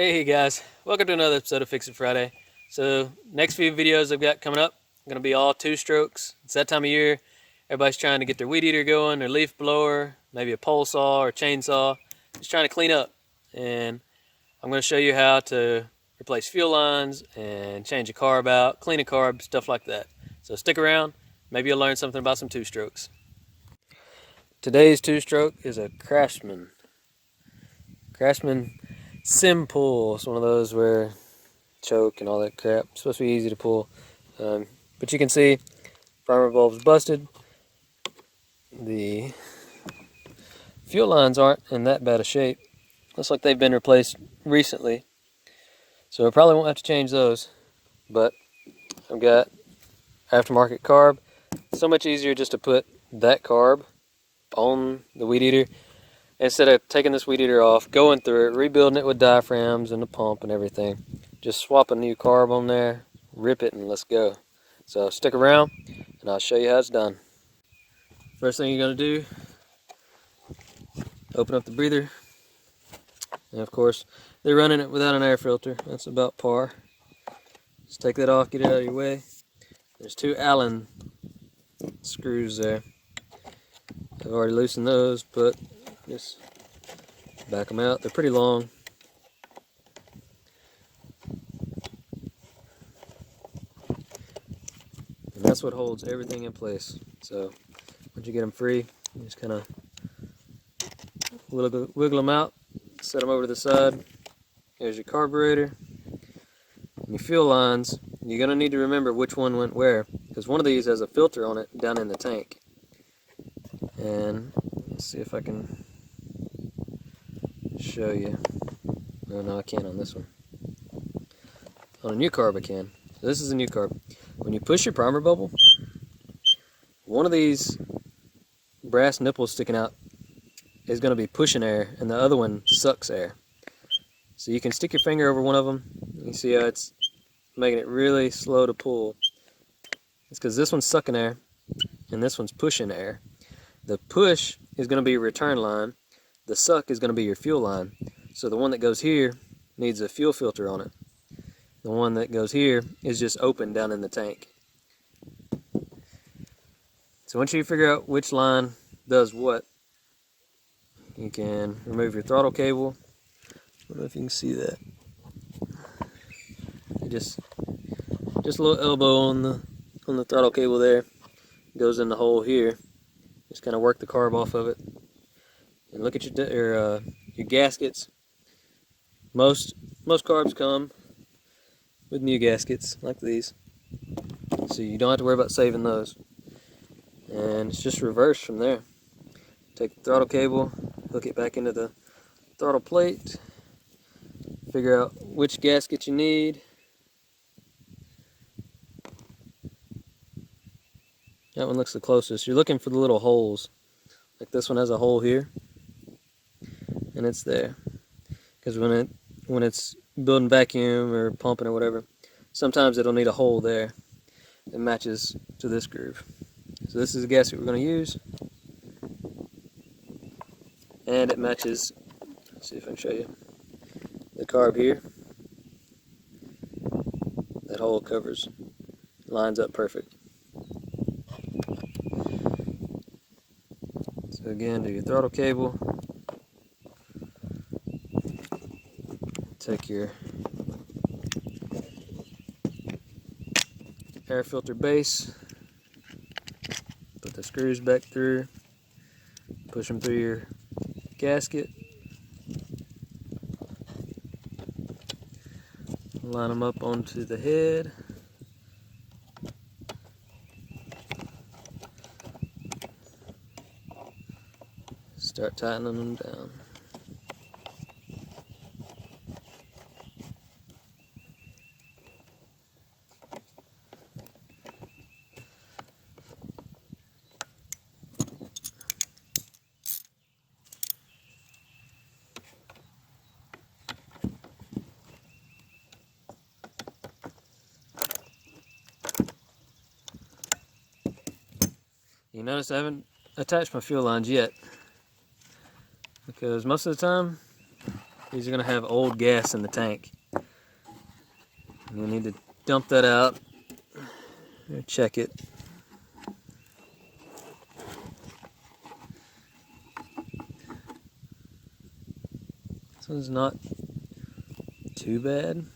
Hey guys, welcome to another episode of Fix It Friday. So next few videos I've got coming up are going to be all 2-strokes. It's that time of year. Everybody's trying to get their weed eater going, their leaf blower, maybe a pole saw or chainsaw. Just trying to clean up. And I'm going to show you how to replace fuel lines and change a carb out, clean a carb, stuff like that. So stick around. Maybe you'll learn something about some 2-strokes. Today's 2-stroke is a Craftsman. Craftsman Simple. It's one of those where choke and all that crap. It's supposed to be easy to pull. But you can see primer bulb's busted. The fuel lines aren't in that bad a shape. Looks like they've been replaced recently. So I probably won't have to change those. But I've got aftermarket carb. So much easier just to put that carb on the weed eater instead of taking this weed eater off, going through it, rebuilding it with diaphragms and the pump and everything. Just swap a new carb on there, rip it, and let's go. So stick around and I'll show you how it's done. First thing you're going to do, open up the breather. And of course, they're running it without an air filter. That's about par. Just take that off, get it out of your way. There's 2 Allen screws there. I've already loosened those, but just back them out. They're pretty long. And that's what holds everything in place. So once you get them free, you just kind of wiggle them out, set them over to the side. Here's your carburetor. And your fuel lines, you're going to need to remember which one went where, because one of these has a filter on it down in the tank. And let's see if I can show you. No, I can't on this one. On a new carb I can. So this is a new carb. When you push your primer bubble, one of these brass nipples sticking out is going to be pushing air, and the other one sucks air. So you can stick your finger over one of them. You see how it's making it really slow to pull. It's because this one's sucking air, and this one's pushing air. The push is going to be your return line. The suck is going to be your fuel line. So the one that goes here needs a fuel filter on it. The one that goes here is just open down in the tank. So once you figure out which line does what, you can remove your throttle cable. I don't know if you can see that. You just a little elbow on the throttle cable there. Goes in the hole here. Just kind of work the carb off of it. And look at your gaskets. Most carbs come with new gaskets like these, so you don't have to worry about saving those. And it's just reverse from there. Take the throttle cable, hook it back into the throttle plate, figure out which gasket you need. That one looks the closest. You're looking for the little holes. Like this one has a hole here, and it's there. Because when it's building vacuum or pumping or whatever, sometimes it'll need a hole there that matches to this groove. So this is the gasket we're going to use, and it matches. Let's see if I can show you the carb here. That hole covers, lines up perfect. So again, do your throttle cable. Take your air filter base, put the screws back through, push them through your gasket, line them up onto the head, start tightening them down. You notice I haven't attached my fuel lines yet, because most of the time these are going to have old gas in the tank. You'll need to dump that out, check it. This one's not too bad.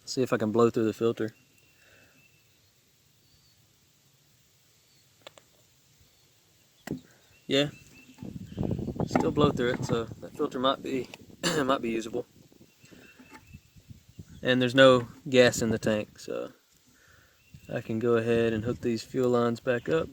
Let's see if I can blow through the filter. Yeah, still blow through it, so that filter might be might be usable. And there's no gas in the tank, so I can go ahead and hook these fuel lines back up.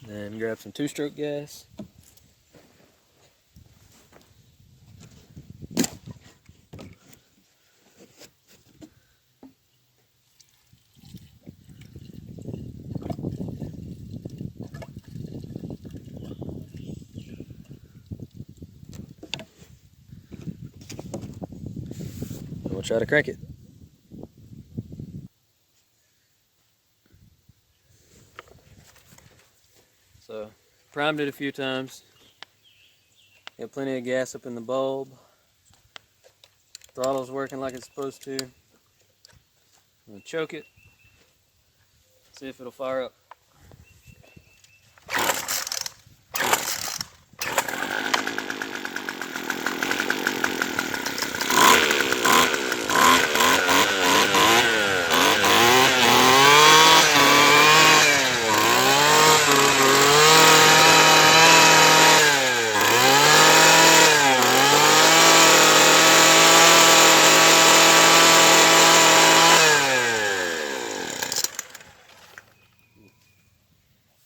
And grab some two-stroke gas. And we'll try to crank it. So, primed it a few times. Got plenty of gas up in the bulb. Throttle's working like it's supposed to. I'm gonna choke it. See if it'll fire up.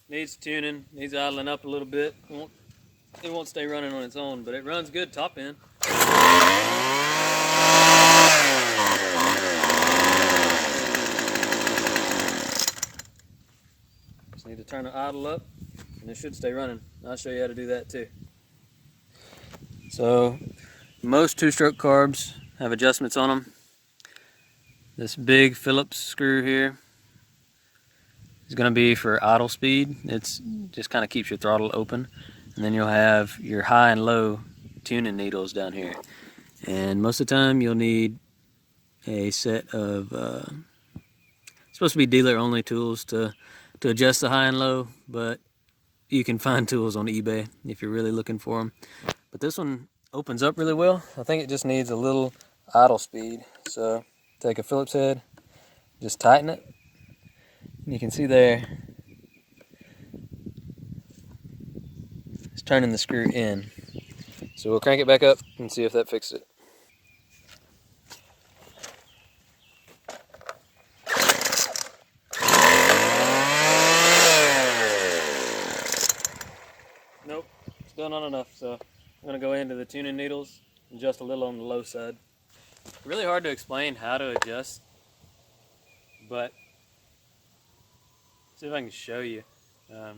Needs tuning, needs idling up a little bit. It won't stay running on its own, but it runs good top end. Just need to turn the idle up and it should stay running. I'll show you how to do that too. So most two-stroke carbs have adjustments on them. This big Phillips screw here is going to be for idle speed. It's just kind of keeps your throttle open. And then you'll have your high and low tuning needles down here. And most of the time you'll need a set of supposed to be dealer only tools to adjust the high and low, but you can find tools on eBay if you're really looking for them. But this one opens up really well. I think it just needs a little idle speed. So take a Phillips head, just tighten it. You can see there, it's turning the screw in. So we'll crank it back up and see if that fixes it. Nope, still not enough. So I'm gonna go into the tuning needles and adjust a little on the low side. Really hard to explain how to adjust, but see if I can show you.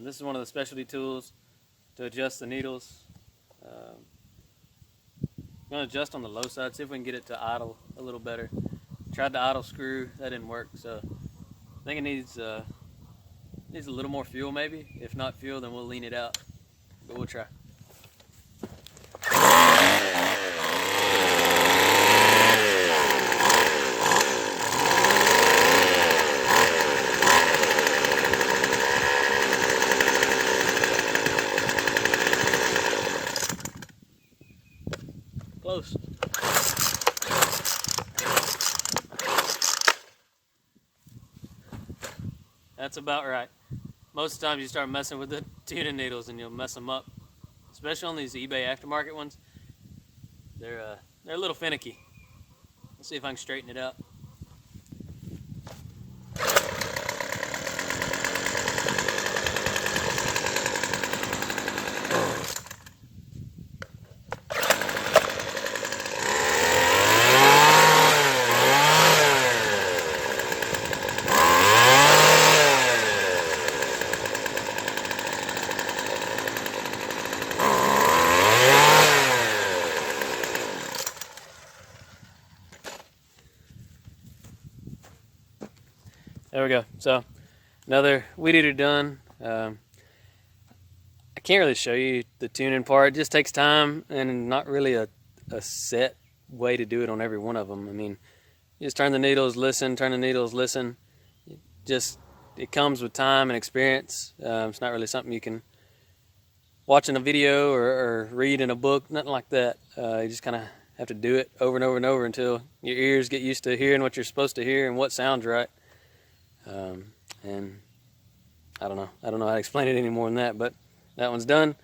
This is one of the specialty tools to adjust the needles. I'm going to adjust on the low side, see if we can get it to idle a little better. Tried the idle screw, that didn't work, so I think it needs a little more fuel maybe. If not fuel, then we'll lean it out, but we'll try. Close. That's about right. Most of the times you start messing with the tuning needles and you'll mess them up. Especially on these eBay aftermarket ones. They're a little finicky. Let's see if I can straighten it out. There we go. So another weed eater done. I can't really show you the tuning part. It just takes time and not really a set way to do it on every one of them. I mean, you just turn the needles, listen, turn the needles, listen. It comes with time and experience. It's not really something you can watch in a video or read in a book, nothing like that. You just kind of have to do it over and over and over until your ears get used to hearing what you're supposed to hear and what sounds right. And I don't know how to explain it any more than that, but that one's done.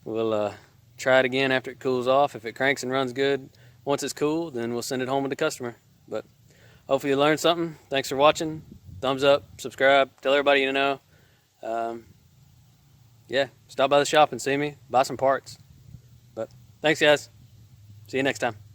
We'll try it again after it cools off. If it cranks and runs good once it's cool, then we'll send it home with the customer. But hopefully you learned something. Thanks for watching. Thumbs up, subscribe, tell everybody you know. Yeah, stop by the shop and see me, buy some parts. But thanks, guys. See you next time.